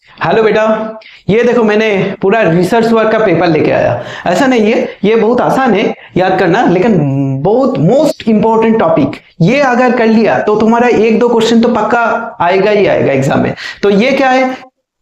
Hello बेटा, ये देखो मैंने पूरा रिसर्च वर्क का पेपर लेके आया। ऐसा नहीं है, ये बहुत आसान है याद करना, लेकिन बहुत मोस्ट इंपॉर्टेंट टॉपिक ये अगर कर लिया तो तुम्हारा एक दो क्वेश्चन तो पक्का आएगा ही आएगा एग्जाम में। तो ये क्या है,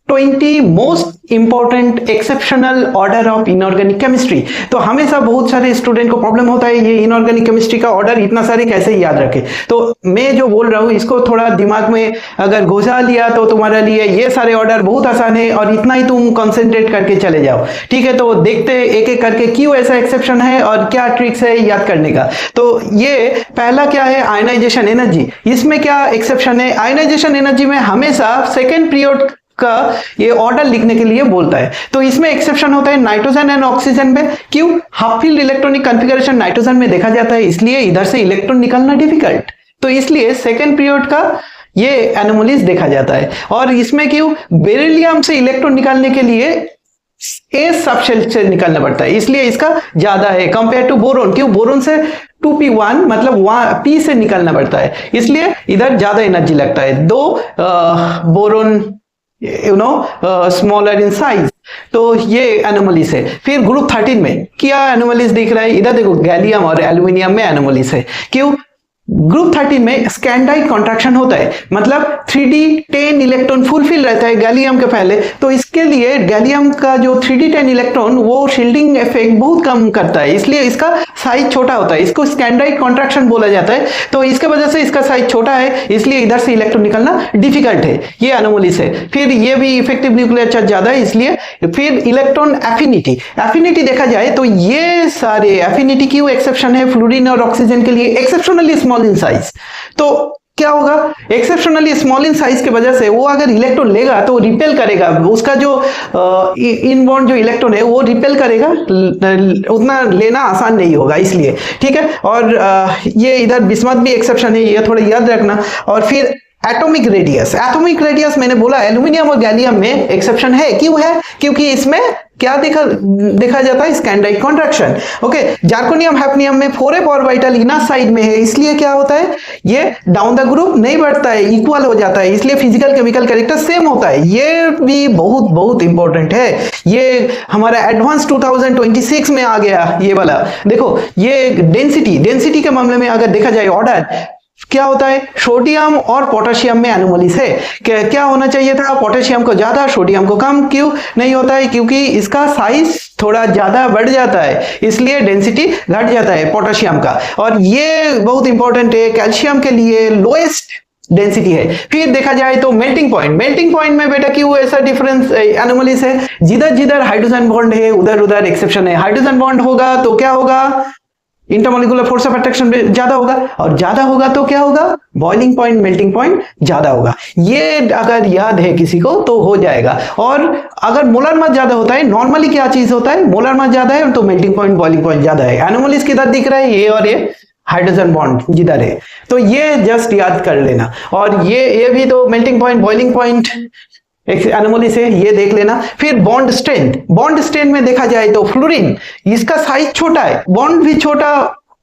20 most important exceptional order of inorganic chemistry. तो हमेशा बहुत सारे स्टूडेंट को प्रॉब्लम होता है ये इनऑर्गेनिक केमिस्ट्री का ऑर्डर इतना सारे कैसे याद रखे। तो मैं जो बोल रहा हूँ इसको थोड़ा दिमाग में अगर घुसा लिया तो तुम्हारे लिए ये सारे ऑर्डर बहुत आसान है और इतना ही तुम कंसंट्रेट करके चले जाओ। ठीक है, तो देखते एक एक करके क्यों ऐसा एक्सेप्शन है और क्या ट्रिक्स है याद करने का। तो ये पहला क्या है, आयनाइजेशन एनर्जी। इसमें क्या एक्सेप्शन है, आयनाइजेशन एनर्जी में हमेशा सेकेंड पीरियड का ये ऑर्डर लिखने के लिए बोलता है। तो इसमें एक्सेप्शन होता है नाइट्रोजन एंड ऑक्सीजन में। क्यों, half field electronic configuration nitrogen में देखा जाता है, इसलिए इधर से इलेक्ट्रॉन निकालना डिफिकल्ट। तो इसलिए सेकेंड पीरियड का ये एनोमलीज देखा जाता है। और इसमें क्यों, बेरिलियम से इलेक्ट्रॉन निकालने के लिए ए सबशेल से निकालना पड़ता है, इसलिए इसका ज्यादा है कंपेयर टू बोरोन। क्यों, बोरोन से 2p1 मतलब p से निकालना पड़ता है, इसलिए इधर ज्यादा एनर्जी लगता है। दो बोरोन स्मॉलर इन साइज। तो ये एनोमलीज है। फिर ग्रुप 13 में क्या एनोमलीज दिख रहा है, इधर देखो गैलियम और एल्यूमिनियम में एनोमलीज है। क्यों, ग्रुप 13 में स्कैंडाइट कॉन्ट्रैक्शन होता है, मतलब 3d10 इलेक्ट्रॉन फुलफिल रहता है गैलियम के पहले। तो इसके लिए गैलियम का जो 3d10 इलेक्ट्रॉन वो शील्डिंग इफेक्ट बहुत कम करता है, इसलिए इसका साइज छोटा होता है, इसको स्कैंडाइट कॉन्ट्रैक्शन बोला जाता है। तो इसके वजह से इसका साइज छोटा है, इसलिए इधर से इलेक्ट्रॉन निकलना डिफिकल्ट है, ये एनोमलीज है। फिर ये भी इफेक्टिव न्यूक्लियर चार्ज ज्यादा है, इसलिए। फिर इलेक्ट्रॉन एफिनिटी, एफिनिटी देखा जाए तो ये सारे एफिनिटी क्यों एक्सेप्शन है फ्लोरीन और ऑक्सीजन के लिए, एक्सेप्शनली स्मॉल इन साइज। तो क्या होगा, एक्सेप्शनली स्मॉल इन साइज की वजह से वो अगर इलेक्ट्रॉन लेगा तो रिपेल करेगा, उसका जो इनबॉन्ड जो इलेक्ट्रॉन है वो रिपेल करेगा, उतना लेना आसान नहीं होगा, इसलिए। ठीक है, और ये इधर बिस्मथ भी एक्सेप्शन है, ये थोड़ा याद रखना। और फिर एटॉमिक रेडियस, एटॉमिक रेडियस मैंने बोला एल्यूमिनियम और गैलियम में एक्सेप्शन है। क्यों है, क्योंकि इसमें क्या देखा जाता है, स्कैंडाइट कॉन्ट्रैक्शन। ओके, जर्कोनियम हैफनियम में 4f ऑर्बिटल इनर साइड में है, इसलिए क्या होता है, ये डाउन द ग्रुप नहीं बढ़ता है, इक्वल हो जाता है, इसलिए फिजिकल केमिकल कैरेक्टर सेम होता है। ये भी बहुत बहुत इंपॉर्टेंट है, ये हमारा एडवांस 2026 में आ गया ये वाला। देखो ये डेंसिटी के मामले में अगर देखा जाए ऑर्डर क्या होता है, सोडियम और पोटेशियम में एनोमलीज है। क्या होना चाहिए था, पोटेशियम को ज्यादा सोडियम को कम। क्यों नहीं होता है, क्योंकि इसका साइज थोड़ा ज्यादा बढ़ जाता है, इसलिए डेंसिटी घट जाता है पोटेशियम का। और ये बहुत इंपॉर्टेंट है, कैल्शियम के लिए लोएस्ट डेंसिटी है। फिर देखा जाए तो मेल्टिंग पॉइंट में बेटा क्यों ऐसा डिफरेंस एनोमलीज है, जिधर जिधर हाइड्रोजन बॉन्ड है उधर उधर एक्सेप्शन है। हाइड्रोजन बॉन्ड होगा तो क्या होगा, इंटरमोलिकुलर फोर्स ऑफ अट्रैक्शन ज्यादा होगा, और ज्यादा होगा तो क्या होगा, बॉइलिंग पॉइंट मेल्टिंग पॉइंट ज्यादा होगा। ये अगर याद है किसी को तो हो जाएगा। और अगर मोलर मास ज्यादा होता है, नॉर्मली क्या चीज होता है, मोलर मास ज्यादा है तो मेल्टिंग पॉइंट बॉइलिंग पॉइंट ज्यादा है। एनोमलीज किधर दिख रहा है, ये और ये हाइड्रोजन बॉन्ड जिधर है, तो ये जस्ट याद कर लेना। और ये भी तो melting point boiling point anomaly से ये देख लेना। फिर बॉन्ड स्ट्रेंथ में देखा जाए तो फ्लोरीन इसका साइज छोटा है, बॉन्ड भी छोटा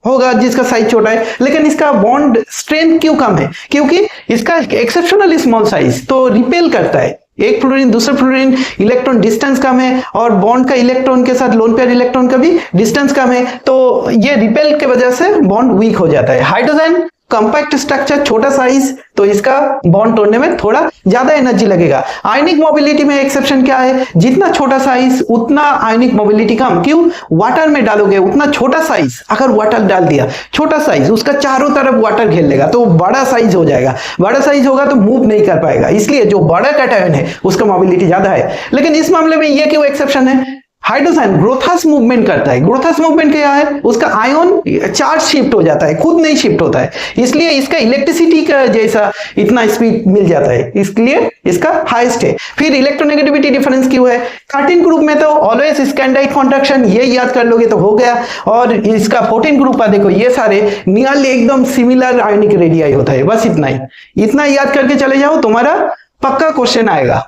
होगा जिसका साइज छोटा है, लेकिन इसका बॉन्ड स्ट्रेंथ क्यों कम है, क्योंकि इसका एक्सेप्शनली स्मॉल साइज तो रिपेल करता है। एक फ्लोरीन दूसरे फ्लोरीन इलेक्ट्रॉन डिस्टेंस कम है, और बॉन्ड का इलेक्ट्रॉन के साथ लोन पेयर इलेक्ट्रॉन का भी डिस्टेंस कम है, तो ये रिपेल के वजह से बॉन्ड वीक हो जाता है। हाइड्रोजन कॉम्पैक्ट स्ट्रक्चर, छोटा साइज, तो इसका बॉन्ड तोड़ने में थोड़ा ज्यादा एनर्जी लगेगा। आयनिक मोबिलिटी में एक्सेप्शन क्या है, जितना छोटा साइज उतना आयनिक मोबिलिटी कम। क्यों, वाटर में डालोगे उतना छोटा साइज, अगर वाटर डाल दिया छोटा साइज उसका चारों तरफ वाटर घेर लेगा तो बड़ा साइज हो जाएगा, बड़ा साइज होगा तो मूव नहीं कर पाएगा, इसलिए जो बड़ा कैटायन है उसका मोबिलिटी ज्यादा है। लेकिन इस मामले में ये क्यों एक्सेप्शन है, हाइड्रोजन ग्रोथस मूवमेंट करता है। ग्रोथस मूवमेंट क्या है, उसका आयन चार्ज शिफ्ट हो जाता है, खुद नहीं शिफ्ट होता है, इसलिए इसका इलेक्ट्रिसिटी का जैसा इतना स्पीड मिल जाता है, इसलिए इसका हाईएस्ट है। फिर इलेक्ट्रोनेगेटिविटी डिफरेंस क्यों है, 13 ग्रुप में तो ऑलवेज स्कैंडाइट कॉन्ट्रैक्शन, ये याद कर लोगे तो हो गया। और इसका 14 ग्रुप का देखो ये सारे नियरली एकदम सिमिलर आयनिक रेडियाई होता है, बस इतना ही, इतना याद करके चले जाओ, तुम्हारा पक्का क्वेश्चन आएगा।